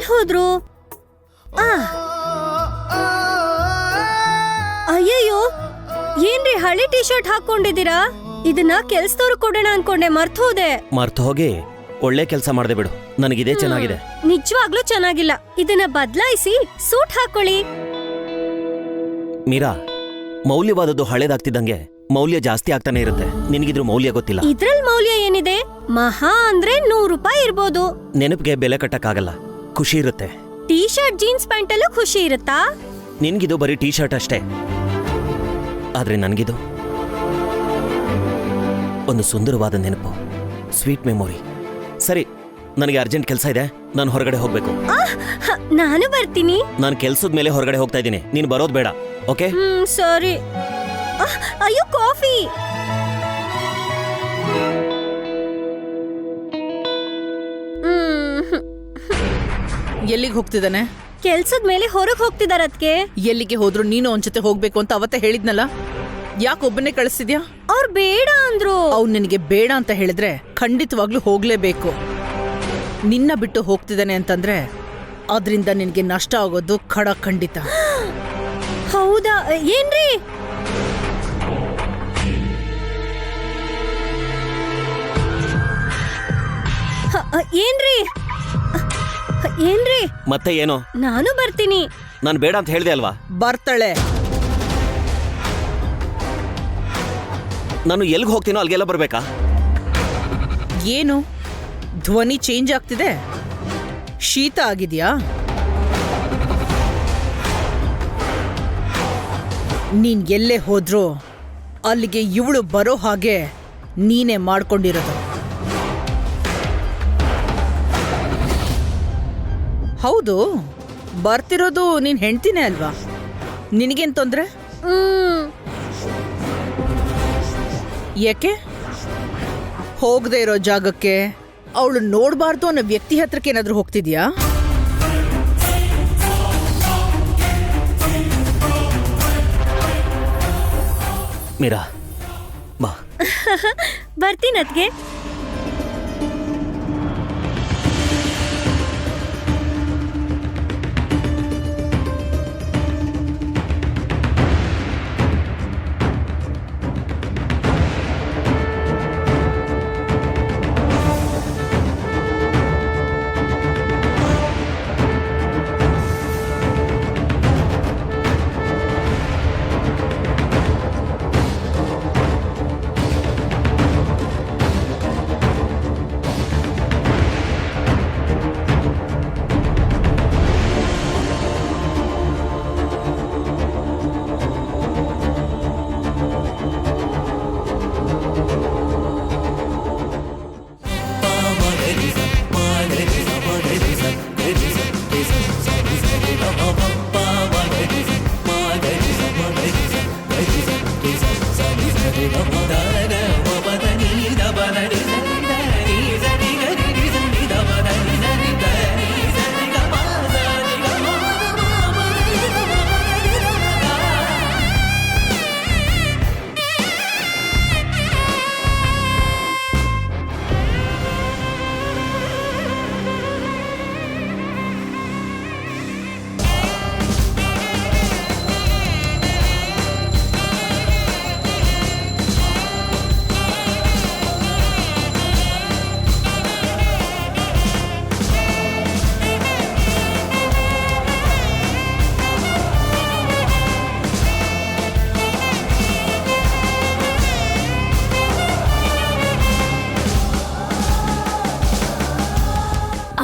L ಹೋದ್ರು? ಆ ಅಯ್ಯಯ್ಯೋ, ಏನ್ರಿ ಹಳೆ ಟಿ ಶರ್ಟ್ ಹಾಕೊಂಡಿದ್ದೀರಾ? ಇದನ್ನ ಕೆಲ್ಸದವ್ರು ಕೊಡೋಣ ಅನ್ಕೊಂಡೆ, ಮರ್ತೋದೆ. ಹೋಗಿ ಒಳ್ಳೆ ಕೆಲಸ ಮಾಡ್ದೆ ಬಿಡು, ನನಗಿದೇ ಚೆನ್ನಾಗಿದೆ. ನಿಜವಾಗ್ಲೂ ಚೆನ್ನಾಗಿಲ್ಲ, ಇದನ್ನ ಬದಲಾಯಿಸಿ ಸೂಟ್ ಹಾಕೊಳ್ಳಿ. ಮೀರಾ, ಮೌಲ್ಯವಾದದ್ದು ಹಳೇದಾಗ್ತಿದ್ದಂಗೆ ಮೌಲ್ಯ ಜಾಸ್ತಿ ಆಗ್ತಾನೆ ಇರುತ್ತೆ. ನಿನಗಿದ್ರ ಮೌಲ್ಯ ಗೊತ್ತಿಲ್ಲ. ಇದ್ರಲ್ಲಿ ಮೌಲ್ಯ ಏನಿದೆ? ಮಹಾ ಅಂದ್ರೆ 100 ರೂಪಾಯಿ ಇರ್ಬೋದು. ನೆನಪಿಗೆ ಬೆಲೆ ಕಟ್ಟಕ್ಕಾಗಲ್ಲ, ಖುಷಿ ಇರುತ್ತೆ. ಟೀ ಶರ್ಟ್ ಜೀನ್ಸ್ ಪ್ಯಾಂಟ್ ಅಲ್ಲೂ ಖುಷಿ ಇರುತ್ತಾ? ನಿನ್ಗಿದು ಬರೀ ಟೀ ಶರ್ಟ್ ಅಷ್ಟೇ, ಆದ್ರೆ ನನ್ಗಿದು ಒಂದು ಸುಂದರವಾದ ನೆನಪು, ಸ್ವೀಟ್ ಮೆಮೊರಿ. ಸರಿ, ನನಗೆ ಅರ್ಜೆಂಟ್ ಕೆಲಸ ಇದೆ, ನಾನು ಹೊರಗಡೆ ಹೋಗ್ಬೇಕು. ನಾನು ಬರ್ತೀನಿ. ನಾನು ಕೆಲ್ಸದ ಮೇಲೆ ಹೊರಗಡೆ ಹೋಗ್ತಾ ಇದ್ದೀನಿ, ನೀನು ಬರೋದು ಬೇಡ, ಓಕೆ? ಸರಿ. ಅಯ್ಯೋ, ಕಾಫಿ. ಎಲ್ಲಿಗೆ ಹೋಗ್ತಿದ್ದಾನೆ? ಕೆಲ್ಸದ ಮೇಲೆ ಹೊರಗೆ ಹೋಗ್ತಿದಾರ. ಅದಕ್ಕೆ ಎಲ್ಲಿಗೆ ಹೋದ್ರು ನೀನು ಅವನ ಜೊತೆ ಹೋಗ್ಬೇಕು ಅಂತ ಅವತ್ತೇ ಹೇಳಿದ್ನಲ್ಲ, ಯಾಕೆ ಒಬ್ಬನೇ ಕಳಿಸ್ತಿದ್ಯಾ? ಅವ್ರು ಬೇಡ ಅಂದ್ರು. ಅವ್ನು ನಿನಗೆ ಬೇಡ ಅಂತ ಹೇಳಿದ್ರೆ ಖಂಡಿತವಾಗ್ಲೂ ಹೋಗ್ಲೇಬೇಕು. ನಿನ್ನ ಬಿಟ್ಟು ಹೋಗ್ತಿದ್ದಾನೆ ಅಂತಂದ್ರೆ ಅದರಿಂದ ನಿನಗೆ ನಷ್ಟ ಆಗೋದು ಖಂಡಿತ. ಹೌದಾ? ಏನ್ರಿ? ಏನ್ರಿ? ಏನ್ರಿ? ಮತ್ತೆ ಏನು? ನಾನು ಬರ್ತೀನಿ. ನಾನು ಬೇಡ ಅಂತ ಹೇಳ್ದೆ ಅಲ್ವಾ? ಬರ್ತಾಳೆ. ನಾನು ಎಲ್ಗೆ ಹೋಗ್ತೀನೋ ಅಲ್ಲಿಗೆಲ್ಲ ಬರ್ಬೇಕಾ? ಏನು ಧ್ವನಿ ಚೇಂಜ್ ಆಗ್ತಿದೆ? ಶೀತ ಆಗಿದ್ಯಾ? ನೀನ್ ಎಲ್ಲೇ ಹೋದ್ರೂ ಅಲ್ಲಿಗೆ ಇವಳು ಬರೋ ಹಾಗೆ ನೀನೇ ಮಾಡ್ಕೊಂಡಿರೋದು. ಹೌದು, ಬರ್ತಿರೋದು ನೀನ್ ಹೆಂಡ್ತಿನೇ ಅಲ್ವಾ? ನಿನಗೇನ್ ತೊಂದ್ರೆ? ಯಾಕೆ ಹೋಗದೆ ಇರೋ ಜಾಗಕ್ಕೆ, ಅವಳು ನೋಡ್ಬಾರ್ದು ಅನ್ನೋ ವ್ಯಕ್ತಿ ಹತ್ರಕ್ಕೆ ಏನಾದ್ರೂ ಹೋಗ್ತಿದ್ಯಾ? ಮೀರಾ, ಬಾ. ಬರ್ತೀನಿ ಅದ್ಗೆ.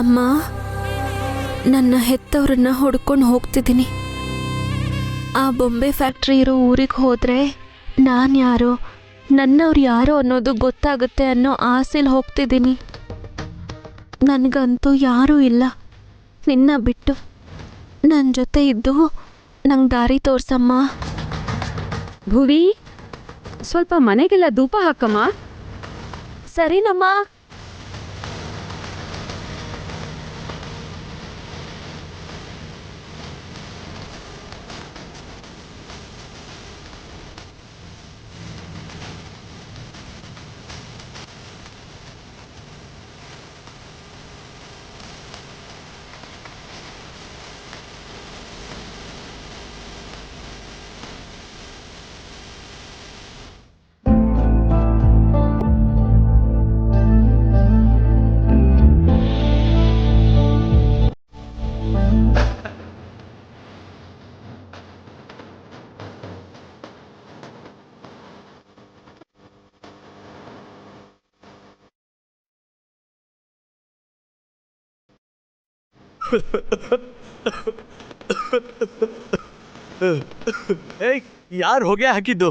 ಅಮ್ಮ, ನನ್ನ ಹೆತ್ತವ್ರನ್ನ ಹುಡ್ಕೊಂಡು ಹೋಗ್ತಿದ್ದೀನಿ. ಆ ಬೊಂಬೆ ಫ್ಯಾಕ್ಟ್ರಿ ಇರೋ ಊರಿಗೆ ಹೋದರೆ ನಾನು ಯಾರೋ, ನನ್ನವ್ರು ಯಾರೋ ಅನ್ನೋದು ಗೊತ್ತಾಗುತ್ತೆ ಅನ್ನೋ ಆಸೆಲಿ ಹೋಗ್ತಿದ್ದೀನಿ. ನನಗಂತೂ ಯಾರೂ ಇಲ್ಲ ನಿನ್ನ ಬಿಟ್ಟು. ನನ್ನ ಜೊತೆ ಇದ್ದು ನಂಗೆ ದಾರಿ ತೋರ್ಸಮ್ಮ. ಭುವಿ, ಸ್ವಲ್ಪ ಮನೆಗೆಲ್ಲ ಧೂಪ ಹಾಕಮ್ಮ. ಸರಿನಮ್ಮ. ಏಯ್, ಯಾರು ಹೊಗೆ ಹಾಕಿದ್ದು?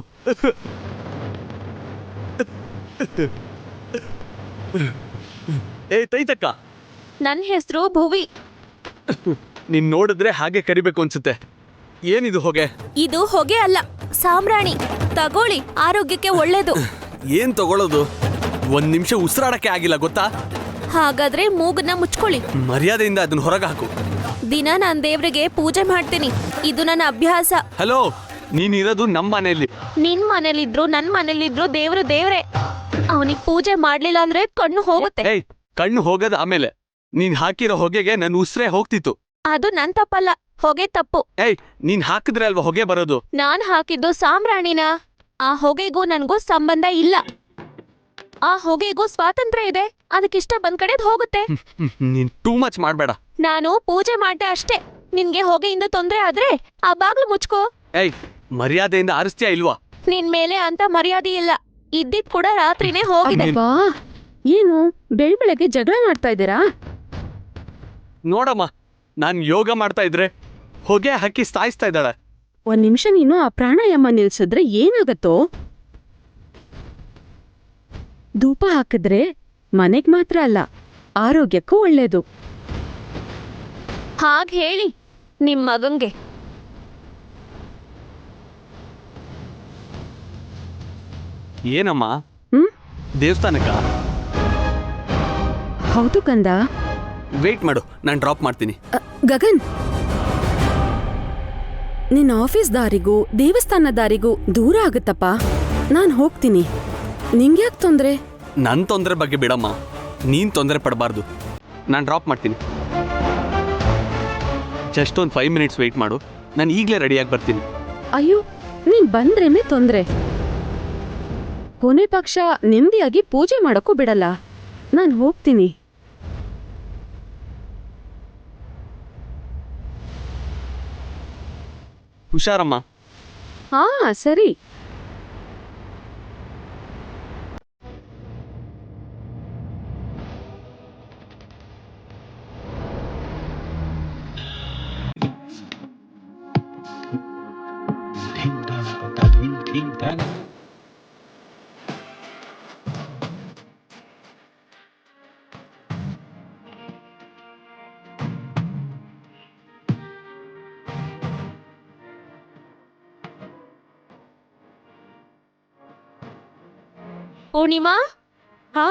ಏಯ್ ತೈತಕ್ಕ, ನನ್ನ ಹೆಸರು ಭುವಿ. ನೀನ್ ನೋಡಿದ್ರೆ ಹಾಗೆ ಕರಿಬೇಕು ಅನ್ಸುತ್ತೆ. ಏನಿದು ಹೊಗೆ? ಇದು ಹೊಗೆ ಅಲ್ಲ, ಸಾಂಬ್ರಾಣಿ. ತಗೊಳ್ಳಿ, ಆರೋಗ್ಯಕ್ಕೆ ಒಳ್ಳೇದು. ಏನ್ ತಗೊಳ್ಳೋದು? ಒಂದ್ ನಿಮಿಷ ಉಸಿರಾಡಕ್ಕೆ ಆಗಿಲ್ಲ ಗೊತ್ತಾ? ಹಾಗಾದ್ರೆ ಮೂಗನ್ನ ಮುಚ್ಕೊಳ್ಳಿ. ಮರ್ಯಾದೆಯಿಂದ ಅದನ್ನ ಹೊರಗೆ ಹಾಕು. ದಿನ ನಾನ್ ದೇವ್ರಿಗೆ ಪೂಜೆ ಮಾಡ್ತೀನಿ. ಇದು ನನ್ನ ಅಭ್ಯಾಸ. ಹಲೋ, ನೀನಿರೋದು ನಮ್ಮ ಮನೆಯಲ್ಲಿ. ನಿನ್ ಮನೇಲಿದ್ರು ನನ್ ಮನೇಲಿದ್ರು ದೇವ್ರು ದೇವ್ರೆ. ಅವನಿಗೆ ಪೂಜೆ ಮಾಡ್ಲಿಲ್ಲ ಅಂದ್ರೆ ಕಣ್ಣು ಹೋಗುತ್ತೆ. ಏಯ್, ಕಣ್ಣು ಹೋಗದ ಆಮೇಲೆ. ನೀನ್ ಹಾಕಿರೋ ಹೊಗೆಗೆ ನನ್ನ ಉಸಿರೇ ಹೋಗ್ತಿತ್ತು. ಅದು ನನ್ ತಪ್ಪಲ್ಲ, ಹೊಗೆ ತಪ್ಪು. ಏಯ್, ನೀನ್ ಹಾಕಿದ್ರೆ ಅಲ್ವಾ ಹೊಗೆ ಬರೋದು? ನಾನ್ ಹಾಕಿದ್ದು ಸಾಂಬ್ರಾಣಿನ. ಆ ಹೊಗೆಗೂ ನನ್ಗೂ ಸಂಬಂಧ ಇಲ್ಲ. ಆ ಹೊಗೆಗೂ ಸ್ವಾತಂತ್ರ್ಯ ಇದೆ. ಅದಕ್ಕಿಷ್ಟ ಬಂದ್ ಕಡೆದ್ ಹೋಗುತ್ತೆ. ನೀನ್ ಟೂ ಮಚ್ ಮಾಡ್ಬೇಡ. ನಾನು ಪೂಜೆ ಮಾಡ್ದೆ ಅಷ್ಟೇ. ನಿನ್ಗೆ ಹೊಗೆಯಿಂದ ತೊಂದ್ರೆ ಆದ್ರೆ ಆ ಬಾಗ್ಲು ಮುಚ್ಕೋ. ಏಯ್, ಮರ್ಯಾದೆಯಿಂದ ಆರಿಸ್ತೀಯಾ ಇಲ್ವಾ? ನಿನ್ ಮೇಲೆ ಅಂತ ಮರ್ಯಾದೆ ಇಲ್ಲ. ಇದ್ದಿದ್ ಕೂಡ ರಾತ್ರಿನೇ ಹೋಗಿದೆ. ಬಾ, ಏನು ಬೆಳಗ್ಗೆ ಜಗಳ ಮಾಡ್ತಾ ಇದ್ದೀರಾ? ನೋಡಮ್ಮ, ನಾನ್ ಯೋಗ ಮಾಡ್ತಾ ಇದ್ರೆ ಹೊಗೆ ಹಾಕಿ ಸಾಯಿಸ್ತಾ ಇದ್ದಾಳೆ. ಒಂದ್ ನಿಮಿಷ ನೀನು ಆ ಪ್ರಾಣಾಯಾಮ ನಿಲ್ಸಿದ್ರೆ ಏನಾಗತ್ತೋ? ಧೂಪ ಹಾಕಿದ್ರೆ ಮನೆಗ್ ಮಾತ್ರ ಅಲ್ಲ, ಆರೋಗ್ಯಕ್ಕೂ ಒಳ್ಳೇದು. ಹಾಗ್ ಹೇಳಿ ನಿಮ್ ಮಗಂಗೆ. ಏನಮ್ಮ? ಹ್ಮ್? ದೇವಸ್ಥಾನಕ್ಕ? ಹೌದು ಕಂದ. ವೇಟ್ ಮಾಡು, ನಾನು ಡ್ರಾಪ್ ಮಾಡ್ತೀನಿ. ಗಗನ್, ನಿನ್ನ ಆಫೀಸ್ ದಾರಿಗೂ ದೇವಸ್ಥಾನ ದಾರಿಗೂ ದೂರ ಆಗುತ್ತಪ್ಪ. ನಾನು ಹೋಗ್ತೀನಿ. ನಿಂಗ್ಯಾಕ್ ತೊಂದ್ರೆ? ನನ್ನ ತೊಂದರೆ ಬಗ್ಗೆ ಬಿಡಮ್ಮ, ನೀನ್ ತೊಂದರೆ ಪಡಬಾರ್ದು. ನಾನು ಡ್ರಾಪ್ ಮಾಡ್ತೀನಿ. ಜಸ್ಟ್ ಒಂದು 5 ಮಿನಿಟ್ಸ್ ವೇಟ್ ಮಾಡು, ನಾನು ಈಗಲೇ ರೆಡಿಯಾಗಿ ಬರ್ತೀನಿ. ಅಯ್ಯೋ, ನೀನ್ ಬಂದ್ರೇನೆ ತೊಂದ್ರೆ. ಕೊನೆ ಪಕ್ಷ ನೆಮ್ಮದಿಯಾಗಿ ಪೂಜೆ ಮಾಡೋಕ್ಕೂ ಬಿಡಲ್ಲ. ನಾನು ಹೋಗ್ತೀನಿ. ಹುಷಾರಮ್ಮ. ಹಾ, ಸರಿ. ಪೂರ್ಣಿಮಾ, ಹಾ,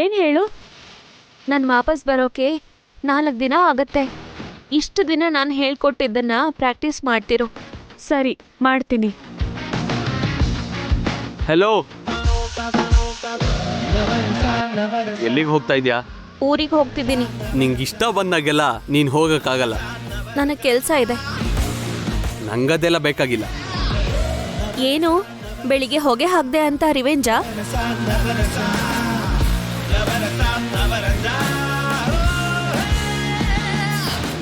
ಏನ್ ಹೇಳು? ನಾನು ವಾಪಸ್ ಬರೋಕೆ 4 ದಿನ ಆಗತ್ತೆ. ಇಷ್ಟು ದಿನ ನಾನು ಹೇಳ್ಕೊಟ್ಟಿದ್ದನ್ನ ಪ್ರಾಕ್ಟೀಸ್ ಮಾಡ್ತಿರು. ಸರಿ, ಮಾಡ್ತೀನಿ. ಹೆಲೋ, ಎಲ್ಲಿಗೆ ಹೋಗ್ತಾ ಇದೀಯಾ? ಊರಿಗೆ ಹೋಗ್ತಿದ್ದೀನಿ. ನಿಂಗೆ ಇಷ್ಟ ಬಂದಾಗೆಲ್ಲ ನೀನು ಹೋಗಕ್ಕಾಗಲ್ಲ. ನನಗೆ ಕೆಲಸ ಇದೆ. ನಂಗದೆಲ್ಲ ಬೇಕಾಗಿಲ್ಲ. ಏನು, ಬೆಳಿಗ್ಗೆ ಹೊಗೆ ಹಾಕ್ದೆ ಅಂತ ರಿವೆಂಜಾ?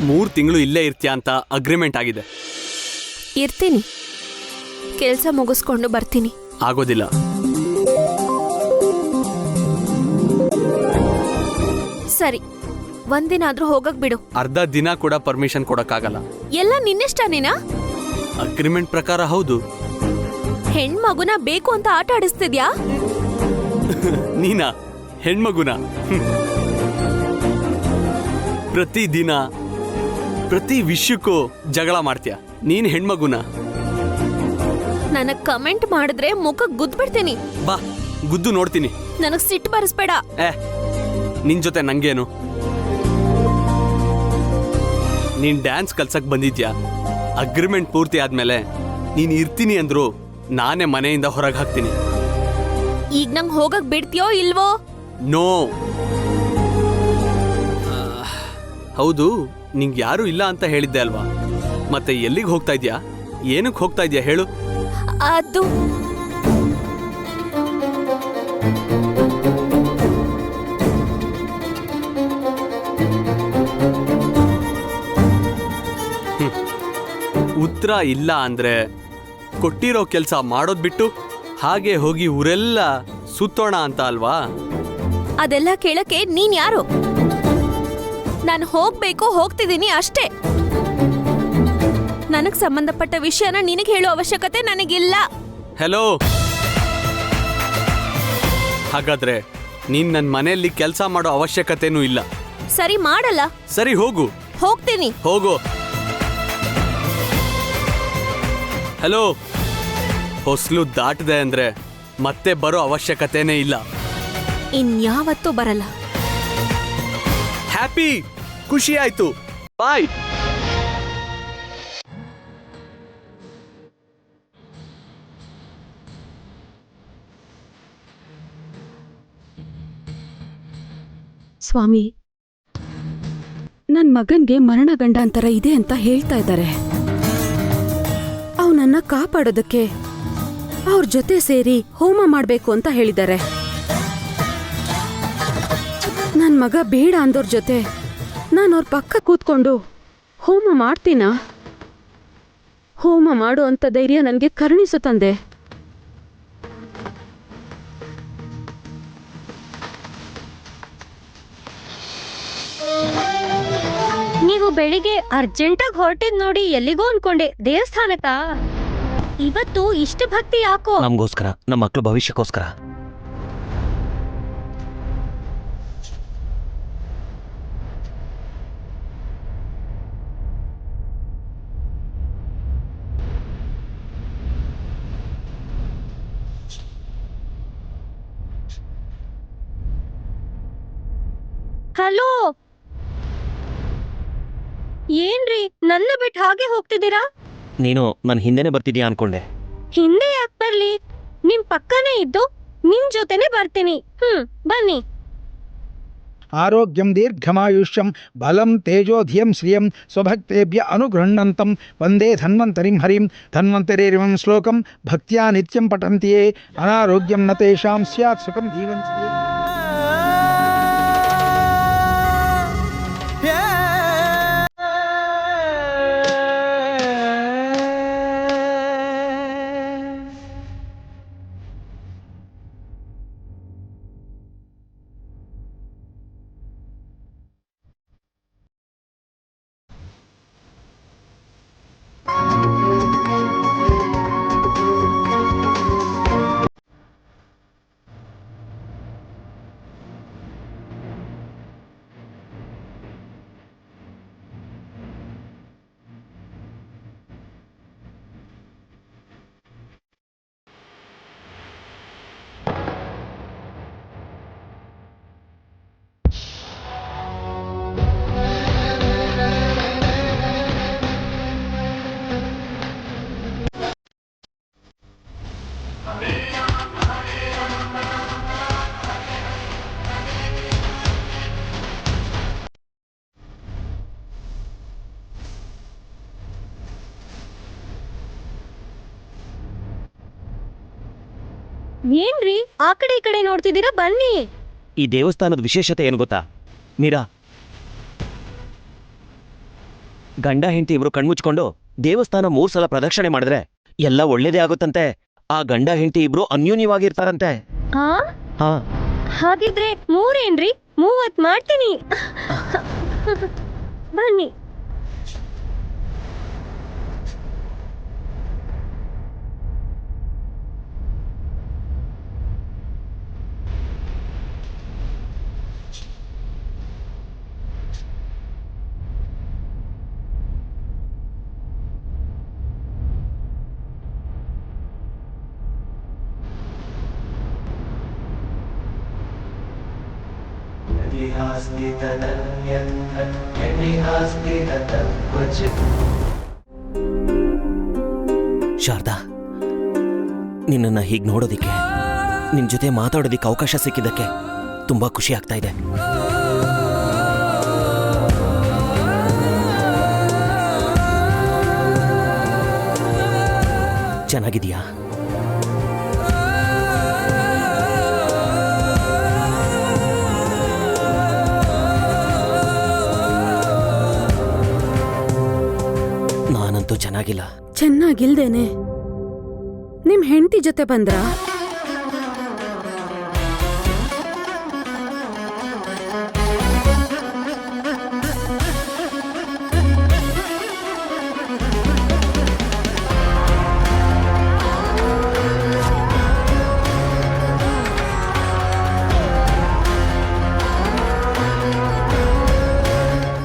ಮೂರು ತಿಂಗಳು ಇಲ್ಲೇ ಇರ್ತೀಯ ಅಂತ ಅಗ್ರಿಮೆಂಟ್ ಆಗಿದೆ. ಇರ್ತೀನಿ, ಕೆಲಸ ಮುಗಿಸ್ಕೊಂಡು ಬರ್ತೀನಿ. ಆಗೋದಿಲ್ಲ. ಸರಿ, ಒಂದಿನಾದ್ರೂ ಹೋಗಕ್ ಬಿಡು. ಅರ್ಧ ದಿನ ಕೂಡ ಪರ್ಮಿಷನ್ ಕೊಡಕ್ಕಾಗಲ್ಲ. ಎಲ್ಲ ನಿನ್ನಿಷ್ಟ. ನೀನಾ? ಅಗ್ರಿಮೆಂಟ್ ಪ್ರಕಾರ ಹೌದು. ಹೆಣ್ಮಗುನ ಬೇಕು ಅಂತ ಆಟ ಆಡಿಸ್ತಿದ್ಯಾ? ನೀನಾ ಹೆಣ್ಮಗುನ? ಪ್ರತಿ ದಿನ ಪ್ರತಿ ವಿಷಯಕ್ಕೂ ಜಗಳ ಮಾಡ್ತೀಯ. ನೀನ್ ಹೆಣ್ಮಗುನ? ನನಗ್ ಕಮೆಂಟ್ ಮಾಡಿದ್ರೆ ಮುಖಕ್ ಗುದ್ಬಿಡ್ತೀನಿ. ಬಾ, ಗುದ್ದು ನೋಡ್ತೀನಿ. ನನಗ್ ಸಿಟ್ಟು ಬರಿಸ್ಬೇಡ. ನಿನ್ ಜೊತೆ ನಂಗೇನು? ನೀನ್ ಡ್ಯಾನ್ಸ್ ಕಲ್ಸಕ್ ಬಂದಿದ್ಯಾ. ಅಗ್ರಿಮೆಂಟ್ ಪೂರ್ತಿ ಆದ್ಮೇಲೆ ನೀನ್ ಇರ್ತೀನಿ ಅಂದ್ರು ನಾನೇ ಮನೆಯಿಂದ ಹೊರಗೆ ಹಾಕ್ತೀನಿ. ಈಗ ನಂಗೆ ಹೋಗಕ್ ಬಿಡ್ತೀಯೋ ಇಲ್ವೋ? ನೋ. ಹೌದು, ನಿಂಗೆ ಯಾರು ಇಲ್ಲ ಅಂತ ಹೇಳಿದ್ದೆ ಅಲ್ವಾ? ಮತ್ತೆ ಎಲ್ಲಿಗೆ ಹೋಗ್ತಾ ಇದ್ಯಾ? ಏನಕ್ಕೆ ಹೋಗ್ತಾ ಇದ್ಯಾ ಹೇಳು? ಅದು ಉತ್ತರ ಇಲ್ಲ ಅಂದ್ರೆ ಕೊಟ್ಟಿರೋ ಕೆಲಸ ಮಾಡೋದ್ ಬಿಟ್ಟು ಹಾಗೆ ಹೋಗಿ ಊರೆಲ್ಲ ಸುತ್ತೋಣ ಅಂತ ಅಲ್ವಾ? ಅದೆಲ್ಲ ಕೇಳಕ್ಕೆ ನೀನ್ ಯಾರು? ನಾನು ಹೋಗ್ತಿದ್ದೀನಿ ಅಷ್ಟೇ. ನನಗ್ ಸಂಬಂಧಪಟ್ಟ ವಿಷಯನ ನಿನಗೆ ಹೇಳೋ ಅವಶ್ಯಕತೆ ನನಗಿಲ್ಲ. ಹೆಲೋ, ಹಾಗಾದ್ರೆ ನೀನ್ ನನ್ನ ಮನೆಯಲ್ಲಿ ಕೆಲಸ ಮಾಡೋ ಅವಶ್ಯಕತೆನೂ ಇಲ್ಲ. ಸರಿ, ಮಾಡಲ್ಲ. ಸರಿ, ಹೋಗು. ಹೋಗ್ತೀನಿ. ಹೋಗು. ಹಲೋ, ಹೊಸ್ಲು ದಾಟದೆ ಅಂದ್ರೆ ಮತ್ತೆ ಬರೋ ಅವಶ್ಯಕತೆನೇ ಇಲ್ಲ. ಇನ್ಯಾವತ್ತೂ ಬರಲ್ಲ. ಹ್ಯಾಪಿ, ಖುಷಿ ಆಯ್ತು. ಬಾಯ್. ಸ್ವಾಮಿ, ನನ್ ಮಗನ್ಗೆ ಮರಣ ಗಂಡಾಂತರ ಇದೆ ಅಂತ ಹೇಳ್ತಾ ಇದ್ದಾರೆ. ಅವನನ್ನ ಕಾಪಾಡೋದಕ್ಕೆ ಅವ್ರ ಜೊತೆ ಸೇರಿ ಹೋಮ ಮಾಡ್ಬೇಕು ಅಂತ ಹೇಳಿದ್ದಾರೆ. ನನ್ ಮಗ ಬೇಡ ಅಂದೋರ್ ಜೊತೆ ನಾನು ಅವ್ರ ಪಕ್ಕ ಕೂತ್ಕೊಂಡು ಹೋಮ ಮಾಡ್ತೀನಾ? ಹೋಮ ಮಾಡು ಅಂತ ಧೈರ್ಯ ನನಗೆ ಕರುಣಿಸು ತಂದೆ. ನೀವು ಬೆಳಿಗ್ಗೆ ಅರ್ಜೆಂಟಾಗಿ ಹೊರಟಿದ್ ನೋಡಿ ಎಲ್ಲಿಗೋ ಅನ್ಕೊಂಡೆ. ದೇವಸ್ಥಾನಕ್ಕ? ಇವತ್ತು ಇಷ್ಟು ಭಕ್ತಿ ಯಾಕೋ? ನಮಗೋಸ್ಕರ, ನಮ್ಮ ಮಕ್ಕಳ ಭವಿಷ್ಯಕ್ಕೋಸ್ಕರ. ಹಲೋ, ಏನ್ರಿ ನನ್ನ ಬಿಟ್ಟು ಹಾಗೆ ಹೋಗ್ತಿದ್ದೀರಾ? ನೀನು ನನ್ನ ಹಿಂದೆನೆ ಬರ್ತಿದ್ಯಾ ಅನ್ಕೊಂಡೆ. ಹಿಂದೆ ಯಾಕೆ ಬರ್ಲಿ? ನಿಮ್ ಪಕ್ಕನೇ ಇದ್ದು ನಿಮ್ ಜೊತೆನೆ ಬರ್ತೀನಿ. ಬನ್ನಿ. ಆರೋಗ್ಯಂ ದೀರ್ಘಮಾಯುಷ್ಯಂ ಬಲಂ ತೇಜೋಧಿಯಂ ಶ್ರಿಯಂ ಸ್ವಭಕ್ತೇಭ್ಯ ಅನುಗೃಹ್ಣಂತಂ ವಂದೇ ಧನ್ವಂತರಿಂ ಹರಿಂ. ಧನ್ವಂತರಿರಿಮಂ ಶ್ಲೋಕಂ ಭಕ್ತ್ಯಾ ನಿತ್ಯಂ ಪಠಂತಿಯೇ ಅನಾರೋಗ್ಯಂ ನ ತೇಷಾಂ ಸ್ಯಾತ್ ಸುಖಂ ಜೀವಂತಿ. ಏನ್ರಿ ಆ ಕಡೆ ಈ ಕಡೆ ನೋಡ್ತಿದ್ದೀರಾ? ಬನ್ನಿ. ಈ ದೇವಸ್ಥಾನದ ವಿಶೇಷತೆ ಏನು ಗೊತ್ತಾ ಮೀರಾ? ಗಂಡ ಹೆಂಡತಿ ಇಬ್ರು ಕಣ್ಮುಚ್ಕೊಂಡು ದೇವಸ್ಥಾನ 3 ಸಲ ಪ್ರದಕ್ಷಿಣೆ ಮಾಡಿದ್ರೆ ಎಲ್ಲ ಒಳ್ಳೇದೇ ಆಗುತ್ತಂತೆ. ಆ ಗಂಡ ಹೆಂಡತಿ ಇಬ್ರು ಅನ್ಯೋನ್ಯವಾಗಿರ್ತಾರಂತೆ. ಹಾ, ಹಾಗಿದ್ರೆ 3 ಏನ್ರಿ? 30 ಮಾಡ್ತೀನಿ. ಬನ್ನಿ. ಶಾರದಾ, ನಿನ್ನನ್ನು ಹೀಗೆ ನೋಡೋದಿಕ್ಕೆ, ನಿನ್ನ ಜೊತೆ ಮಾತಾಡೋದಿಕ್ಕೆ ಅವಕಾಶ ಸಿಕ್ಕಿದ್ದಕ್ಕೆ ತುಂಬಾ ಖುಷಿ ಆಗ್ತಾ ಇದೆ. ಚೆನ್ನಾಗಿದೆಯಾ? ನಾನಂತೂ ಚೆನ್ನಾಗಿಲ್ಲ. ಚೆನ್ನಾಗಿಲ್ದೇನೆ ನಿಮ್ ಹೆಂಡತಿ ಜೊತೆ ಬಂದ್ರಾ?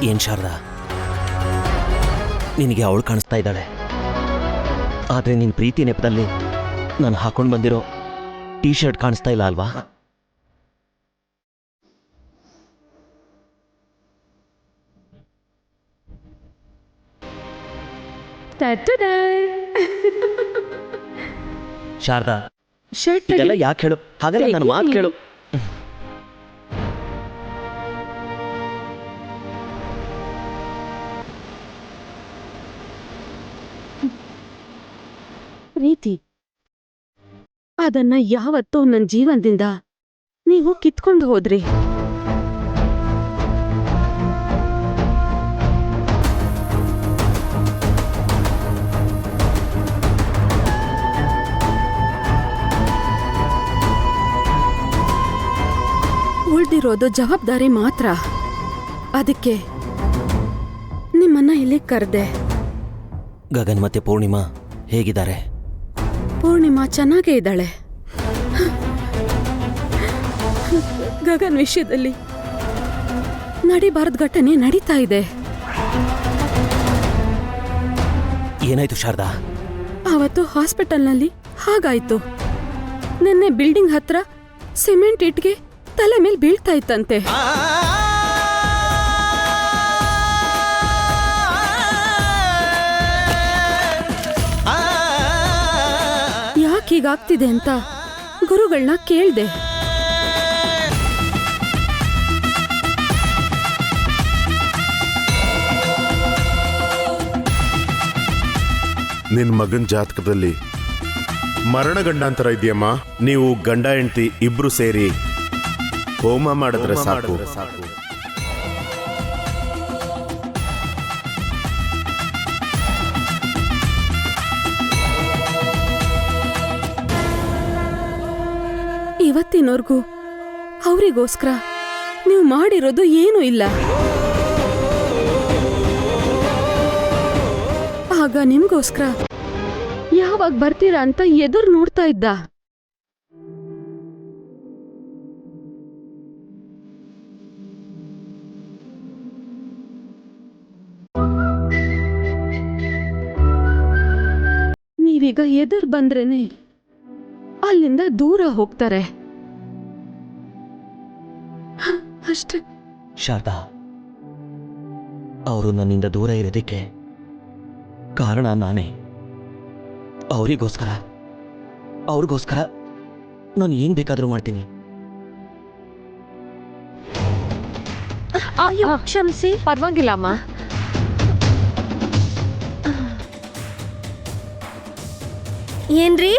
ಏನ್ ಶಾರದಾ, ನಿನಗೆ ಅವಳು ಕಾಣಿಸ್ತಾ ಇದ್ದಾಳೆ, ಆದ್ರೆ ನಿನ್ ಪ್ರೀತಿ ನೆಪದಲ್ಲಿ ನಾನು ಹಾಕೊಂಡು ಬಂದಿರೋ ಟೀ ಶರ್ಟ್ ಕಾಣಿಸ್ತಾ ಇಲ್ಲ ಅಲ್ವಾ? ಶಾರದಾ, ಶರ್ಟ್ ಇದೆಲ್ಲ ಯಾಕೆ ಹೇಳು? ಹಾಗಲ್ಲ, ನನ್ನ ಮಾತು ಕೇಳು. ಪ್ರೀತಿ ಅದನ್ನ ಯಾವತ್ತೂ ನನ್ನ ಜೀವನದಿಂದ ನೀವು ಕಿತ್ಕೊಂಡು ಹೋದ್ರಿ. ಉಳ್ದಿರೋದು ಜವಾಬ್ದಾರಿ ಮಾತ್ರ. ಅದಕ್ಕೆ ನಿಮ್ಮನ್ನ ಇಲ್ಲಿ ಕರೆದೆ. ಗಗನ್ ಮತ್ತೆ ಪೂರ್ಣಿಮಾ ಹೇಗಿದ್ದಾರೆ? ಪೂರ್ಣಿಮಾ ಚೆನ್ನಾಗೇ ಇದ್ದಾಳೆ. ಗಗನ್ ವಿಷಯದಲ್ಲಿ ನಡಿಬಾರದ್ ಘಟನೆ ನಡೀತಾ ಇದೆ. ಏನಾಯ್ತು ಶಾರದಾ? ಅವತ್ತು ಹಾಸ್ಪಿಟಲ್ನಲ್ಲಿ ಹಾಗಾಯ್ತು. ನಿನ್ನೆ ಬಿಲ್ಡಿಂಗ್ ಹತ್ರ ಸಿಮೆಂಟ್ ಇಟ್ಗೆ ತಲೆ ಮೇಲೆ ಬೀಳ್ತಾ ಇತ್ತಂತೆ. ಯಾಕೀಗಾಗ್ತಿದೆ ಅಂತ ಗುರುಗಳನ್ನ ಕೇಳ್ದೆ. ನಿನ್ ಮಗನ್ ಜಾತಕದಲ್ಲಿ ಮರಣ ಗಂಡಾಂತರ ಇದೆಯಮ್ಮ. ನೀವು ಗಂಡ ಹೆಂಡತಿ ಇಬ್ರು ಸೇರಿ ಹೋಮ ಮಾಡಿದ್ರೆ ಸಾಕು. ಇವತ್ತಿನವರೆಗೂ ಅವರಿಗೋಸ್ಕರ ನೀವು ಮಾಡಿರೋದು ಏನೂ ಇಲ್ಲ. ಆಗ ನಿಮ್ಗೋಸ್ಕರ ಯಾವಾಗ ಬರ್ತೀರಾ ಅಂತ ಎದುರು ನೋಡ್ತಾ ಇದ್ದ. ನೀವೀಗ ಎದುರು ಬಂದ್ರೇನೆ ಅಲ್ಲಿಂದ ದೂರ ಹೋಗ್ತಾರೆ ಅಷ್ಟೇ. ಶಾರದಾ, ಅವರು ನನ್ನಿಂದ ದೂರ ಇರೋದಕ್ಕೆ ಕಾರಣ ನಾನೇ. ಅವ್ರಿಗೋಸ್ಕರ ನಾನು ಏನ್ ಬೇಕಾದರೂ ಮಾಡ್ತೀನಿ. ಅಯ್ಯೋ ಕ್ಷಮಿಸಿ. ಪರವಾಗಿಲ್ಲಮ್ಮ. ಏನ್ರಿ?